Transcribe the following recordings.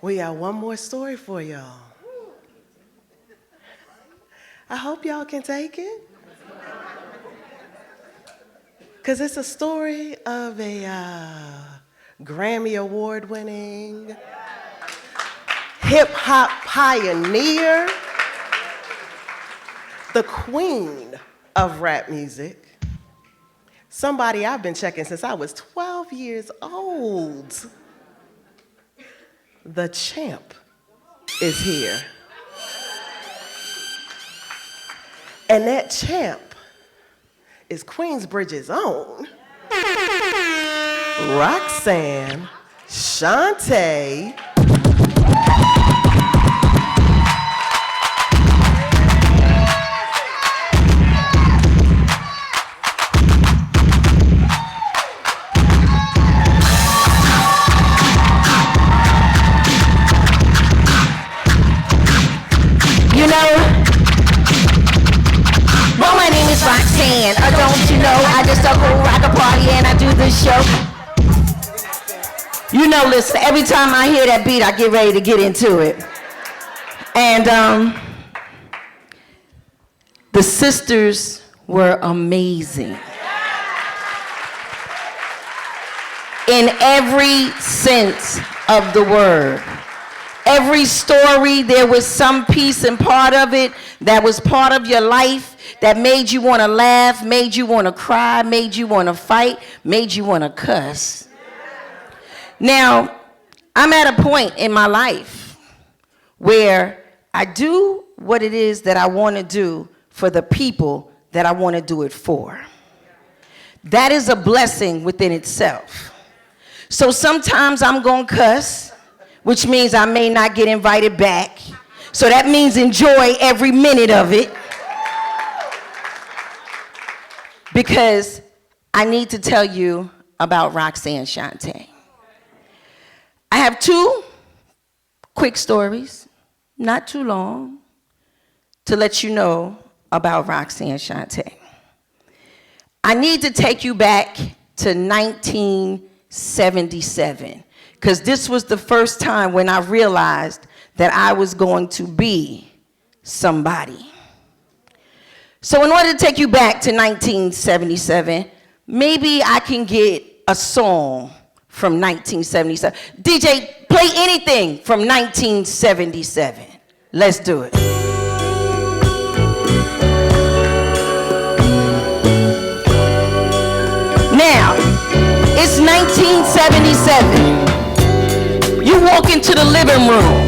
We got one more story for y'all. I hope y'all can take it. Because it's a story of a Grammy award-winning hip-hop pioneer, the queen of rap music, somebody I've been checking since I was 12 years old. The champ is here. And that champ is Queensbridge's own Roxanne Shante. Roxanne, don't you know, I just a whole rock a party and I do this show. You know, listen, every time I hear that beat, I get ready to get into it. And the sisters were amazing. In every sense of the word. Every story, there was some piece and part of it that was part of your life that made you want to laugh, made you want to cry, made you want to fight, made you want to cuss. Now, I'm at a point in my life where I do what it is that I want to do for the people that I want to do it for. That is a blessing within itself. So sometimes I'm going to cuss, which means I may not get invited back. So that means enjoy every minute of it. Because I need to tell you about Roxanne Shante. I have two quick stories, not too long, to let you know about Roxanne Shante. I need to take you back to 1977, because this was the first time when I realized that I was going to be somebody. So in order to take you back to 1977, maybe I can get a song from 1977. DJ, play anything from 1977. Let's do it. Now, it's 1977. You walk into the living room.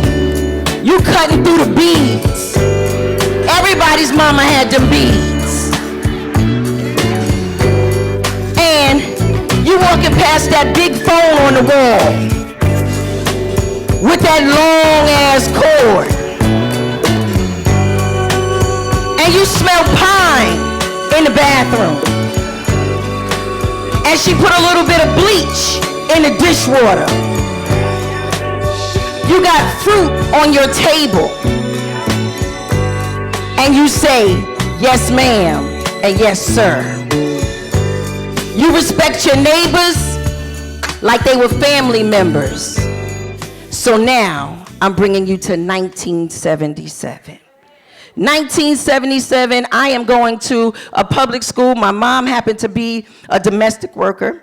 You cutting through the beads. Everybody's mama had them beads. And you walking past that big phone on the wall with that long ass cord. And you smell pine in the bathroom. And she put a little bit of bleach in the dishwater. You got fruit on your table. And you say, yes, ma'am, and yes, sir. You respect your neighbors like they were family members. So now, I'm bringing you to 1977. 1977, I am going to a public school. My mom happened to be a domestic worker.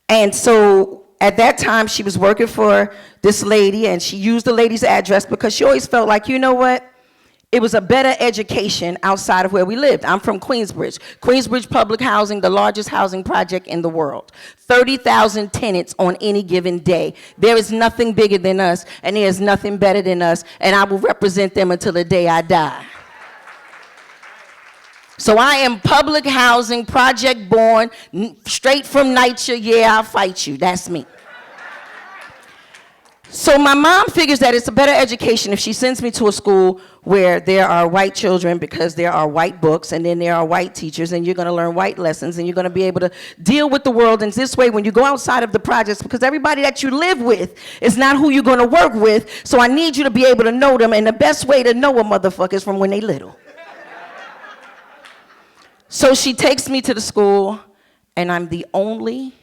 And so at that time, she was working for this lady, and she used the lady's address because she always felt like, you know what? It was a better education outside of where we lived. I'm from Queensbridge. Queensbridge Public Housing, the largest housing project in the world. 30,000 tenants on any given day. There is nothing bigger than us, and there is nothing better than us, and I will represent them until the day I die. So I am public housing, project born, straight from NYCHA. Yeah, I'll fight you. That's me. So my mom figures that it's a better education if she sends me to a school where there are white children because there are white books, and then there are white teachers, and you're going to learn white lessons, and you're going to be able to deal with the world in this way when you go outside of the projects, because everybody that you live with is not who you're going to work with. So I need you to be able to know them, and the best way to know a motherfucker is from when they little. So she takes me to the school, and I'm the only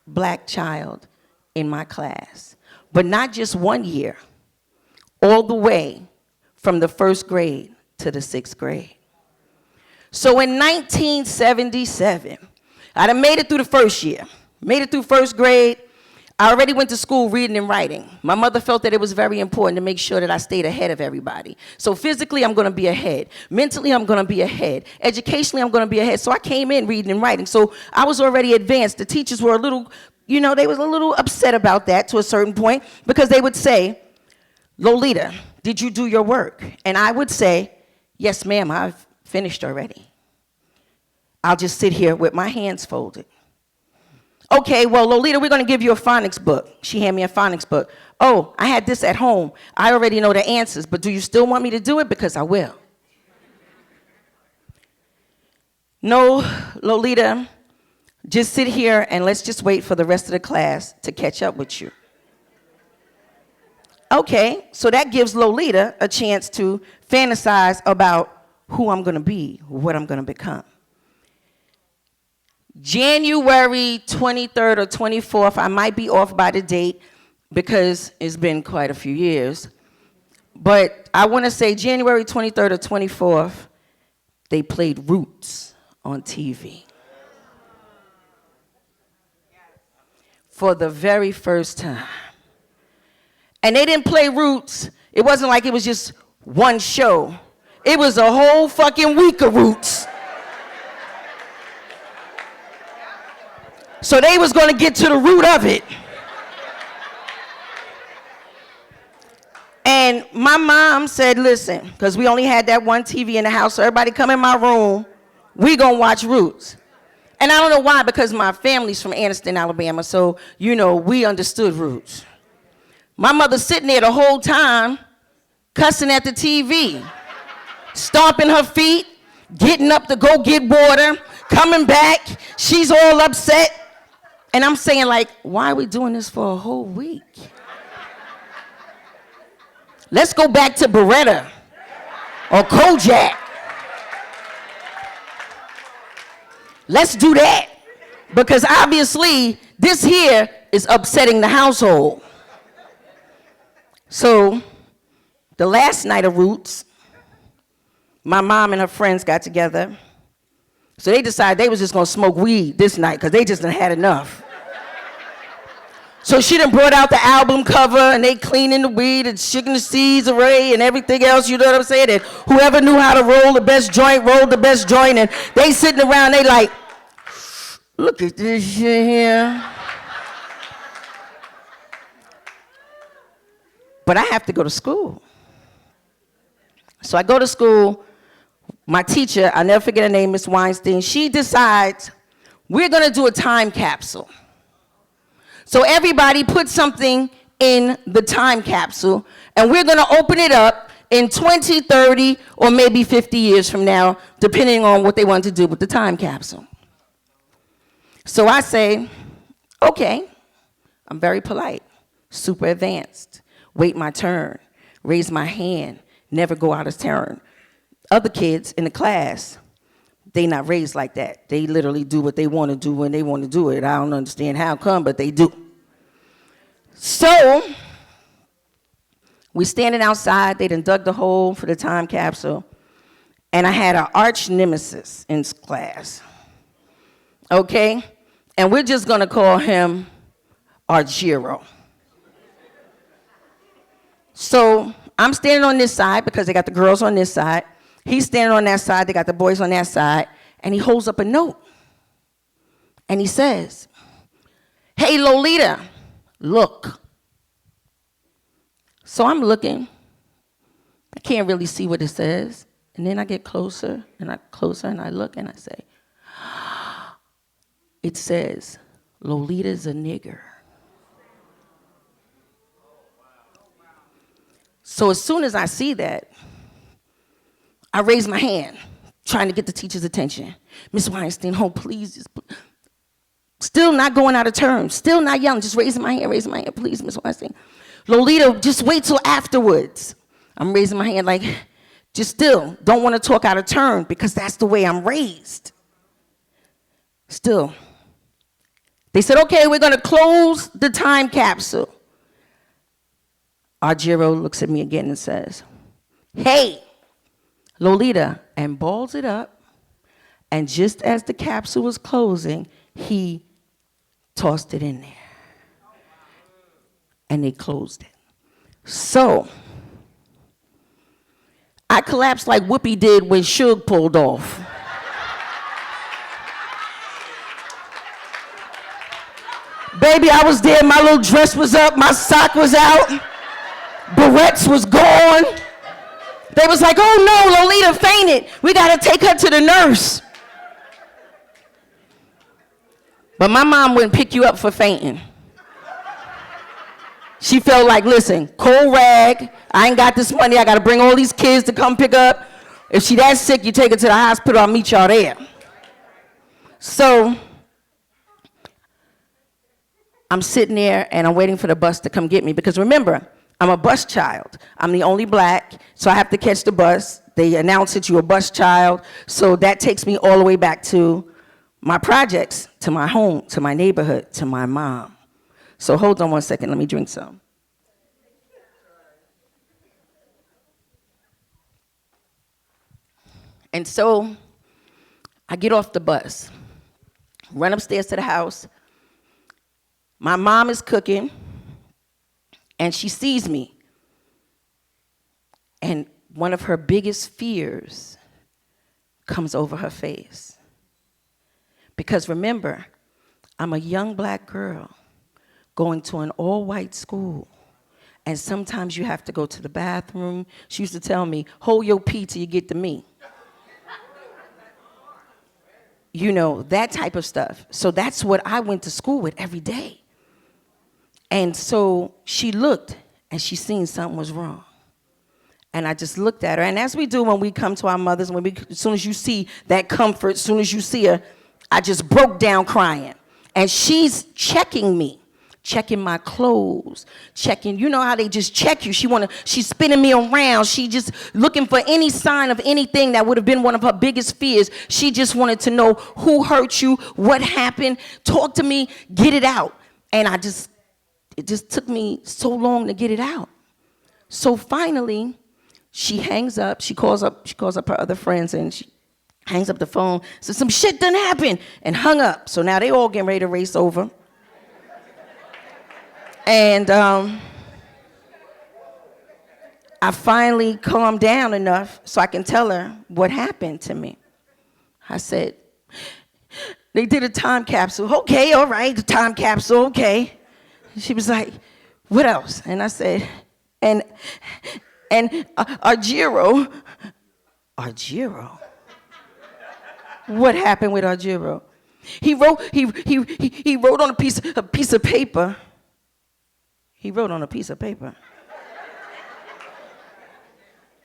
black child in my class. But not just 1 year, all the way from the 1st grade to the 6th grade. So in 1977, I done made it through the first year, made it through 1st grade. I already went to school reading and writing. My mother felt that it was very important to make sure that I stayed ahead of everybody. So physically, I'm gonna be ahead. Mentally, I'm gonna be ahead. Educationally, I'm gonna be ahead. So I came in reading and writing. So I was already advanced. The teachers were a little, they was a little upset about that to a certain point, because they would say, Lolita, did you do your work? And I would say, yes, ma'am, I've finished already. I'll just sit here with my hands folded. Okay, well, Lolita, we're going to give you a phonics book. She handed me a phonics book. Oh, I had this at home. I already know the answers, but do you still want me to do it? Because I will. No, Lolita, just sit here and let's just wait for the rest of the class to catch up with you. Okay, so that gives Lolita a chance to fantasize about who I'm going to be, what I'm going to become. January 23rd or 24th, I might be off by the date because it's been quite a few years. But I want to say January 23rd or 24th, they played Roots on TV. For the very first time. And they didn't play Roots. It wasn't like it was just one show. It was a whole fucking week of Roots. So they was gonna get to the root of it. And my mom said, listen, because we only had that one TV in the house, so everybody come in my room, we gonna watch Roots. And I don't know why, because my family's from Anniston, Alabama, so, we understood Roots. My mother's sitting there the whole time, cussing at the TV, stomping her feet, getting up to go get water, coming back, she's all upset. And I'm saying, why are we doing this for a whole week? Let's go back to Beretta or Kojak. Let's do that. Because obviously, this here is upsetting the household. So, the last night of Roots, my mom and her friends got together. So they decided they was just gonna smoke weed this night because they just done had enough. So she done brought out the album cover and they cleaning the weed and shaking the seeds array and everything else, you know what I'm saying? And whoever knew how to roll the best joint, rolled the best joint, and they sitting around, they like, look at this shit here. But I have to go to school. So I go to school. My teacher, I'll never forget her name, Miss Weinstein, she decides we're gonna do a time capsule. So everybody put something in the time capsule, and we're gonna open it up in 20, 30, or maybe 50 years from now, depending on what they want to do with the time capsule. So I say, okay, I'm very polite, super advanced, wait my turn, raise my hand, never go out of turn. Other kids in the class, they not raised like that. They literally do what they want to do when they want to do it. I don't understand how come, but they do. So, we standing outside. They done dug the hole for the time capsule. And I had an arch nemesis in class. Okay? And we're just going to call him Argiro. So, I'm standing on this side because they got the girls on this side. He's standing on that side, they got the boys on that side, and he holds up a note. And he says, hey, Lolita, look. So I'm looking. I can't really see what it says. And then I get closer, and I look, and I say, it says, Lolita's a nigger. So as soon as I see that, I raise my hand, trying to get the teacher's attention. Miss Weinstein, oh, please. Still not going out of turn, still not yelling, just raising my hand, please, Miss Weinstein. Lolita, just wait till afterwards. I'm raising my hand just still don't want to talk out of turn because that's the way I'm raised. Still. They said, okay, we're going to close the time capsule. Argiro looks at me again and says, "Hey, Lolita," and balls it up. And just as the capsule was closing, he tossed it in there. And they closed it. So, I collapsed like Whoopi did when Suge pulled off. Baby, I was there, my little dress was up, my sock was out, barrettes was gone. They was like, "Oh no, Lolita fainted. We gotta take her to the nurse." But my mom wouldn't pick you up for fainting. She felt like, listen, cold rag, I ain't got this money, I gotta bring all these kids to come pick up. If she that sick, you take her to the hospital, I'll meet y'all there. So, I'm sitting there and I'm waiting for the bus to come get me, because remember, I'm a bus child. I'm the only black, so I have to catch the bus. They announce that you're a bus child, so that takes me all the way back to my projects, to my home, to my neighborhood, to my mom. So hold on one second, let me drink some. And so I get off the bus, run upstairs to the house. My mom is cooking, and she sees me. And one of her biggest fears comes over her face. Because remember, I'm a young black girl going to an all-white school, and sometimes you have to go to the bathroom. She used to tell me, "Hold your pee till you get to me." You know, that type of stuff. So that's what I went to school with every day. And so she looked, and she seen something was wrong. And I just looked at her, and as we do when we come to our mothers, as soon as you see that comfort, as soon as you see her, I just broke down crying. And she's checking me, checking my clothes, checking, you know how they just check you. She's spinning me around. She just looking for any sign of anything that would have been one of her biggest fears. She just wanted to know who hurt you, what happened, talk to me, get it out. And it just took me so long to get it out. So finally, she hangs up, she calls up her other friends, and she hangs up the phone, says some shit done happened, and hung up. So now they all getting ready to race over. And I finally calmed down enough so I can tell her what happened to me. I said, "They did a time capsule." "Okay, all right, the time capsule, okay." She was like, "What else?" And I said, and Argiro. What happened with Argiro? He wrote on a piece of paper. He wrote on a piece of paper.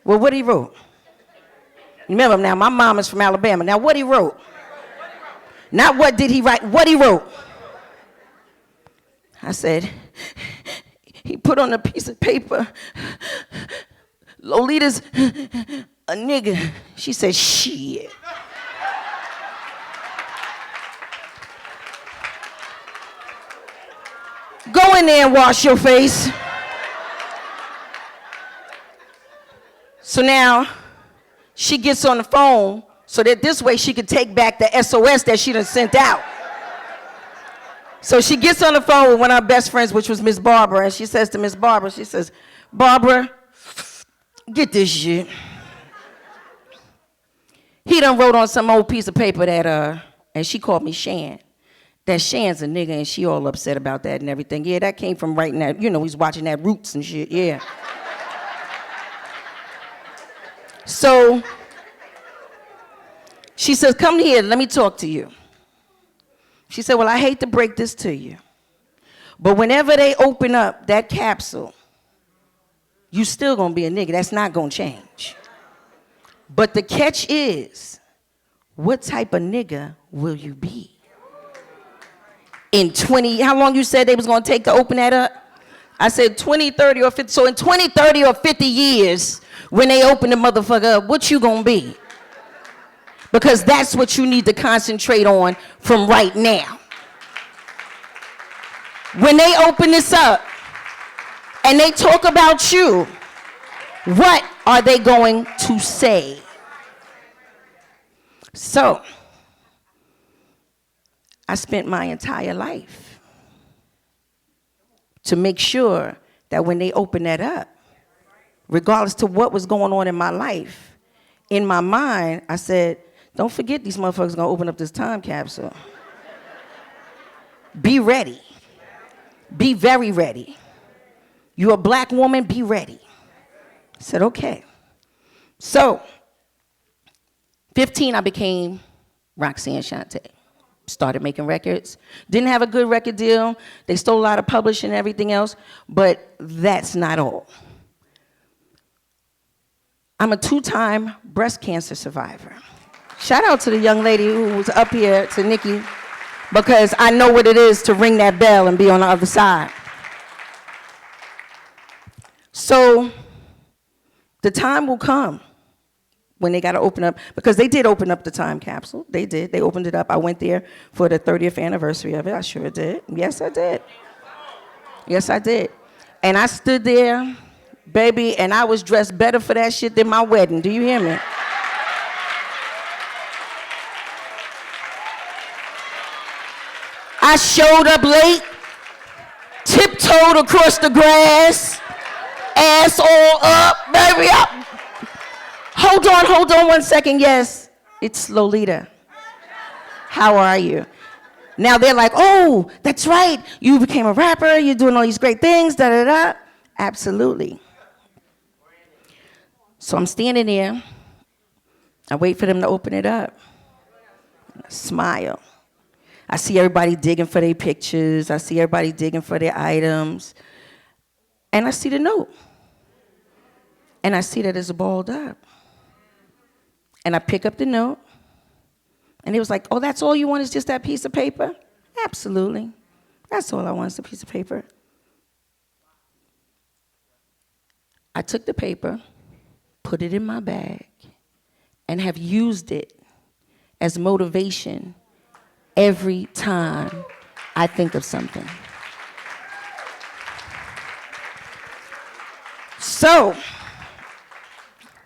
Well, what he wrote? Remember now, my mom is from Alabama. Now, what he wrote? Not what did he write, what he wrote. I said, he put on a piece of paper, "Lolita's a nigga." She said, "Shit." Go in there and wash your face. So now, she gets on the phone so that this way she could take back the SOS that she done sent out. So she gets on the phone with one of our best friends, which was Miss Barbara, and she says to Miss Barbara, she says, "Barbara, get this shit. He done wrote on some old piece of paper that, and she called me Shan. That Shan's a nigga, and she all upset about that and everything. Yeah, that came from writing that, you know, he's watching that Roots and shit, yeah." So she says, "Come here, let me talk to you." She said, "Well, I hate to break this to you, but whenever they open up that capsule, you still gonna be a nigga. That's not gonna change. But the catch is, what type of nigga will you be? In 20, how long you said they was gonna take to open that up?" I said 20, 30, or 50. So in 20, 30, or 50 years, when they open the motherfucker up, what you gonna be? Because that's what you need to concentrate on from right now. When they open this up and they talk about you, what are they going to say? So, I spent my entire life to make sure that when they open that up, regardless to what was going on in my life, in my mind, I said, don't forget these motherfuckers gonna open up this time capsule. Be ready. Be very ready. You're a black woman, be ready. I said, okay. So, 15, I became Roxanne Shante. Started making records. Didn't have a good record deal. They stole a lot of publishing and everything else, but that's not all. I'm a 2-time breast cancer survivor. Shout out to the young lady who was up here, to Nikki, because I know what it is to ring that bell and be on the other side. So the time will come when they got to open up, because they did open up the time capsule. They did. They opened it up. I went there for the 30th anniversary of it. I sure did. Yes, I did. Yes, I did. And I stood there, baby, and I was dressed better for that shit than my wedding. Do you hear me? I showed up late, tiptoed across the grass, ass all up, baby. Hold on 1 second. Yes, it's Lolita. How are you? Now they're like, oh, that's right. You became a rapper. You're doing all these great things, da-da-da. Absolutely. So I'm standing there. I wait for them to open it up. I smile. I see everybody digging for their pictures. I see everybody digging for their items. And I see the note. And I see that it's balled up. And I pick up the note. And it was like, oh, that's all you want is just that piece of paper? Absolutely. That's all I want is a piece of paper. I took the paper, put it in my bag, and have used it as motivation every time I think of something. So,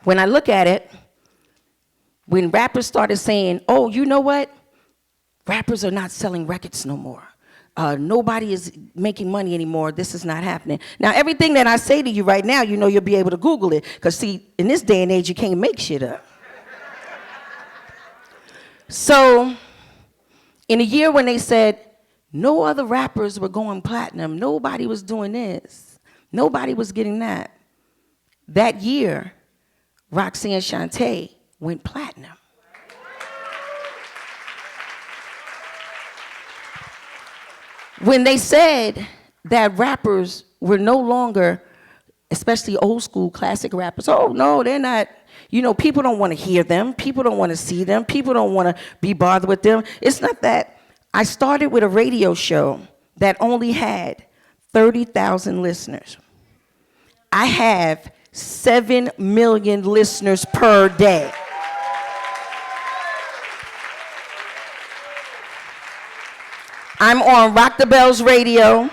when I look at it, when rappers started saying, oh, you know what? Rappers are not selling records no more. Nobody is making money anymore. This is not happening. Now, everything that I say to you right now, you know you'll be able to Google it. Because, see, in this day and age, you can't make shit up. So, in a year when they said no other rappers were going platinum, nobody was doing this, nobody was getting that, that year, Roxanne Shante went platinum. When they said that rappers were no longer, especially old school classic rappers, oh no, they're not, you know, people don't want to hear them, people don't want to see them, people don't want to be bothered with them. It's not that. I started with a radio show that only had 30,000 listeners. I have 7 million listeners per day. I'm on Rock the Bells radio.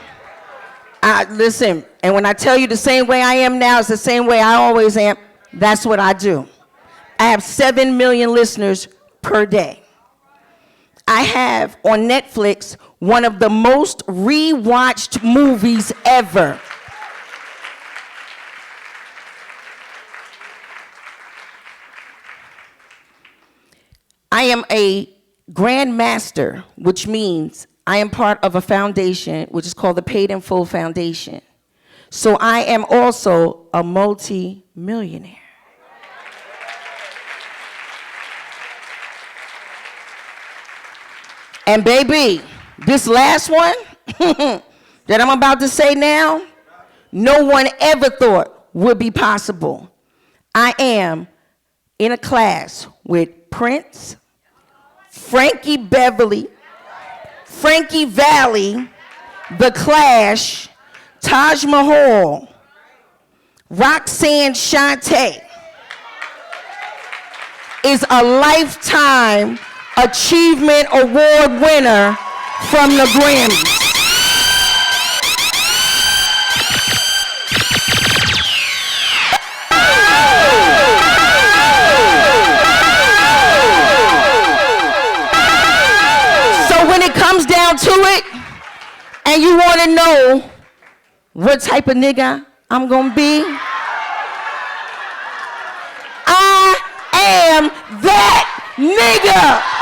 Listen, and when I tell you the same way I am now is the same way I always am, that's what I do. I have 7 million listeners per day. I have on Netflix one of the most rewatched movies ever. I am a Grand Master, which means I am part of a foundation, which is called the Paid in Full Foundation. So I am also a multi-millionaire. And baby, this last one that I'm about to say now, no one ever thought would be possible. I am in a class with Prince, Frankie Beverly, Frankie Valli, The Clash, Taj Mahal, Roxanne Shante is a Lifetime Achievement Award winner from the Grammy. And you want to know what type of nigga I'm going to be? I am that nigga.